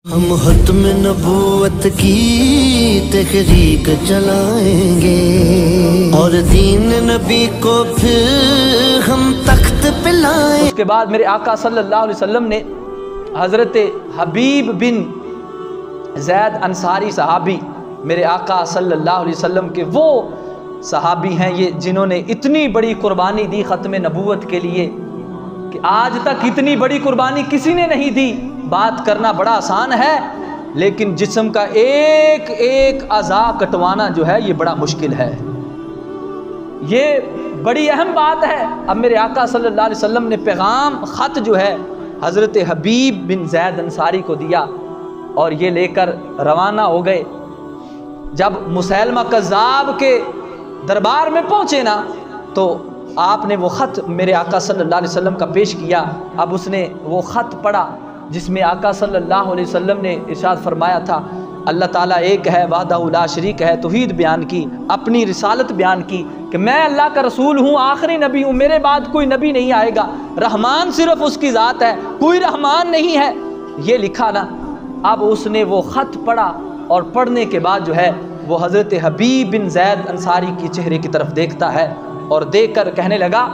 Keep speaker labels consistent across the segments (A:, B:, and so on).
A: हम खत्म नबूवत की तहरीक चलाएंगे और दीन नबी को फिर हम तख्त पे लाएंगे।
B: उसके बाद मेरे आका सल्लल्लाहु अलैहि वसल्लम ने हज़रत हबीब बिन ज़ैद अंसारी सहाबी, मेरे आका सल्लल्लाहु अलैहि वसल्लम के वो सहाबी हैं ये जिन्होंने इतनी बड़ी कुर्बानी दी ख़त्म नबूवत के लिए कि आज तक इतनी बड़ी कुर्बानी किसी ने नहीं दी। बात करना बड़ा आसान है, लेकिन जिस्म का एक एक अज़ा कटवाना जो है ये बड़ा मुश्किल है। ये बड़ी अहम बात है। अब मेरे आका सल्लल्लाहु अलैहि वसल्लम ने पैगाम ख़त जो है हज़रत हबीब बिन ज़ैद अंसारी को दिया और ये लेकर रवाना हो गए। जब मुसैलमा कज़्ज़ाब के दरबार में पहुँचे ना तो आपने वो ख़त मेरे आका सल्लल्लाहु अलैहि वसल्लम का पेश किया। अब उसने वो ख़त पढ़ा जिसमें आका सल्लल्लाहु अलैहि वसल्लम ने इरशाद फरमाया था, अल्लाह ताला एक है, वाहदहू ला शरीक है, तौहीद बयान की, अपनी रिसालत बयान की कि मैं अल्लाह का रसूल हूँ, आखिरी नबी हूँ, मेरे बाद कोई नबी नहीं आएगा, रहमान सिर्फ उसकी ज़ात है, कोई रहमान नहीं है, ये लिखा ना। अब उसने वो ख़त पढ़ा और पढ़ने के बाद जो है वो हज़रत हबीब बिन ज़ैद अंसारी की चेहरे की तरफ देखता है और देख कर कहने लगा,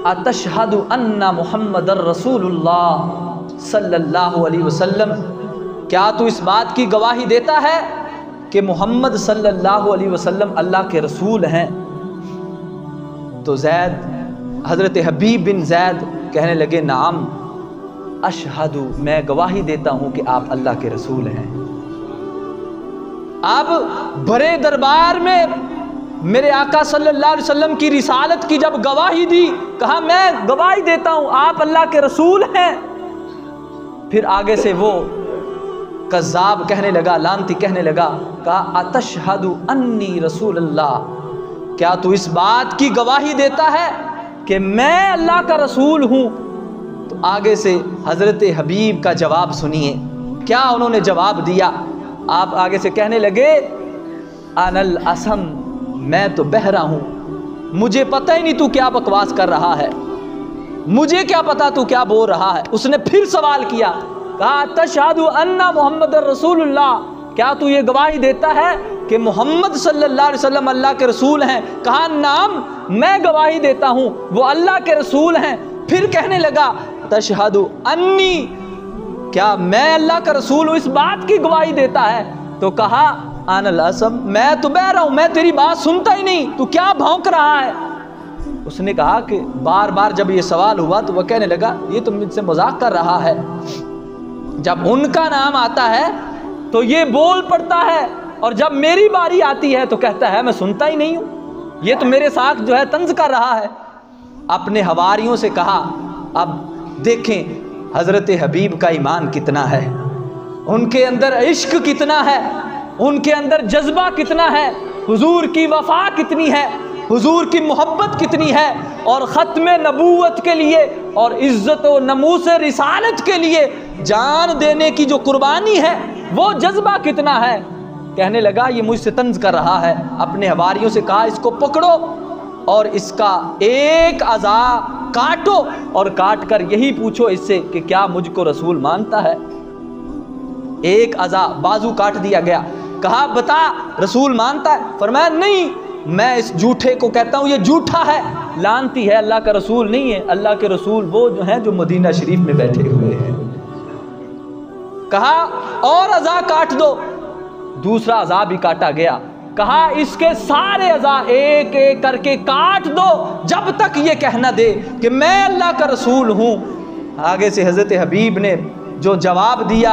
B: अतशहदु अन्ना मुहम्मदर रसूलुल्लाह सल्लल्लाहु अलैहि वसल्लम, क्या तू इस बात की गवाही देता है कि मोहम्मद सल्लल्लाहु अलैहि वसल्लम अल्लाह के रसूल हैं? तो ज़ैद हज़रत हबीब बिन ज़ैद कहने लगे, नाम अशहदु, मैं गवाही देता हूँ कि आप अल्लाह के रसूल हैं। अब बड़े दरबार में मेरे आका सल्लल्लाहु अलैहि वसल्लम की रिसालत की जब गवाही दी, कहा मैं गवाही देता हूँ आप अल्लाह के रसूल हैं। फिर आगे से वो कज़्ज़ाब कहने लगा, लानती कहने लगा, कहा अतशहदु अन्नी रसूलुल्लाह, क्या तू इस बात की गवाही देता है कि मैं अल्लाह का रसूल हूँ? तो आगे से हज़रत हबीब का जवाब सुनिए, क्या उन्होंने जवाब दिया। आप आगे से कहने लगे, अनल असम, मैं तो बहरा हूँ, मुझे पता ही नहीं तू क्या बकवास कर रहा है, मुझे क्या पता तू क्या बोल रहा है। उसने फिर सवाल किया, कहा तशहदु अन्ना मुहम्मदर रसूलुल्लाह, क्या तू ये गवाही देता है कि मोहम्मद सल्लल्लाहु अलैहि वसल्लम अल्लाह के रसूल हैं? कहा नाम, मैं गवाही देता हूँ वो अल्लाह के रसूल हैं। फिर कहने लगा, तशहदु अन्नी, क्या मैं अल्लाह का रसूल हूँ, इस बात की गवाही देता है? तो कहा अनल असम, मैं तो बह रहा हूँ, मैं तेरी बात सुनता ही नहीं, तू क्या भौंक रहा है? उसने कहा कि बार बार जब ये सवाल हुआ तो वह कहने लगा, ये तो मुझसे मजाक कर रहा है। जब उनका नाम आता है तो ये बोल पड़ता है और जब मेरी बारी आती है तो कहता है मैं सुनता ही नहीं हूँ, ये तो मेरे साथ जो है तंज कर रहा है। अपने हवारियों से कहा, अब देखें हज़रत हबीब का ईमान कितना है, उनके अंदर इश्क कितना है, उनके अंदर जज्बा कितना है, हुजूर की वफा कितनी है, हुजूर की मोहब्बत कितनी है, और ख़त्म नबूवत के लिए और इज़्ज़त व नमूस रिसालत के लिए जान देने की जो कुर्बानी है वो जज्बा कितना है। कहने लगा ये मुझसे तंज कर रहा है। अपने हवारियों से कहा, इसको पकड़ो और इसका एक अज़ा काटो और काट कर यही पूछो इससे कि क्या मुझको रसूल मानता है। एक अज़ा बाजू काट दिया गया। कहा बता रसूल मानता है? फरमाया नहीं, मैं इस झूठे को कहता हूँ ये झूठा है, लानती है, अल्लाह का रसूल नहीं है। अल्लाह के रसूल वो जो हैं जो मदीना शरीफ में बैठे हुए हैं। कहा और अज़ा काट दो, दूसरा अज़ा भी काटा गया। कहा इसके सारे अज़ा एक एक करके काट दो जब तक ये कहना दे कि मैं अल्लाह का रसूल हूँ। आगे से हज़रत हबीब ने जो जवाब दिया,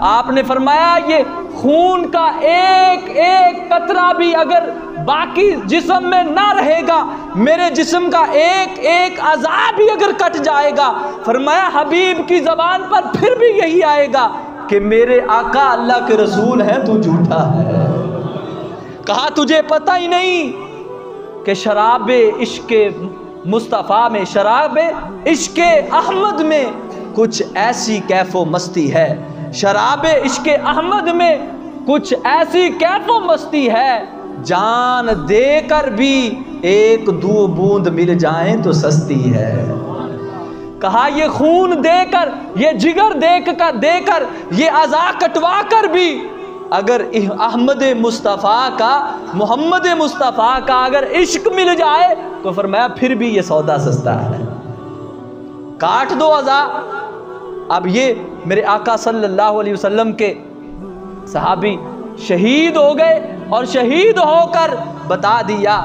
B: आपने फरमाया ये खून का एक एक कतरा भी अगर बाकी जिस्म में ना रहेगा, मेरे जिस्म का एक एक अज़ा भी अगर कट जाएगा, फरमाया हबीब की ज़बान पर फिर भी यही आएगा कि मेरे आका अल्लाह के रसूल हैं, तू झूठा है। कहा तुझे पता ही नहीं कि शराब इश्क़े मुस्तफ़ा में, शराब इश्क़े अहमद में कुछ ऐसी कैफ़ो मस्ती है, शराब इश्क़े अहमद में कुछ ऐसी कैफ़ो मस्ती है, जान देकर भी एक दो बूंद मिल जाए तो सस्ती है। कहा ये खून देकर, ये जिगर देकर, ये अज़ा कटवा कर भी अगर अहमद मुस्तफ़ा का, मोहम्मद मुस्तफ़ा का अगर इश्क मिल जाए तो फरमाया फिर भी ये सौदा सस्ता है, काट दो अज़ा। अब ये मेरे आका सल्लल्लाहु अलैहि वसल्लम के सहाबी शहीद हो गए और शहीद होकर बता दिया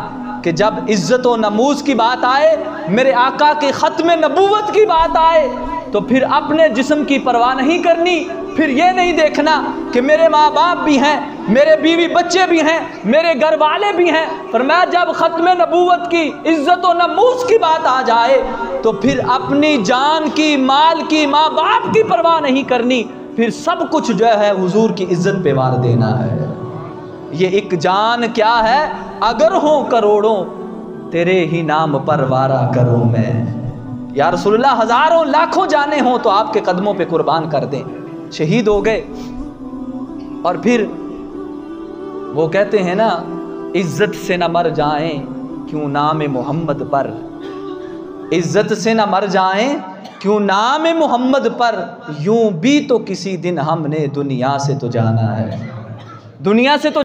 B: कि जब इज़्ज़त व नमूज़ की बात आए, मेरे आका के ख़त्म नबूवत की बात आए, तो फिर अपने जिस्म की परवाह नहीं करनी, फिर ये नहीं देखना कि मेरे माँ बाप भी हैं, मेरे बीवी बच्चे भी हैं, मेरे घर वाले भी हैं। फरमाया जब ख़त्म नबूवत की, इज़्ज़त व नमूज़ की बात आ जाए तो फिर अपनी जान की, माल की, माँ बाप की परवाह नहीं करनी, फिर सब कुछ जो है हुजूर की इज़्ज़त पे वार देना है। ये एक जान क्या है, अगर हो करोड़ों तेरे ही नाम पर वारा करूँ मैं। या रसूलुल्लाह हज़ारों लाखों जाने हों तो आपके कदमों पे कुर्बान कर दें। शहीद हो गए और फिर वो कहते हैं ना, इज़्ज़त से न मर जाएं क्यों नाम मोहम्मद पर, इज़्ज़त से न मर जाएं क्यों नाम मोहम्मद पर, यूं भी तो किसी दिन हमने दुनिया से तो जाना है, दुनिया से तो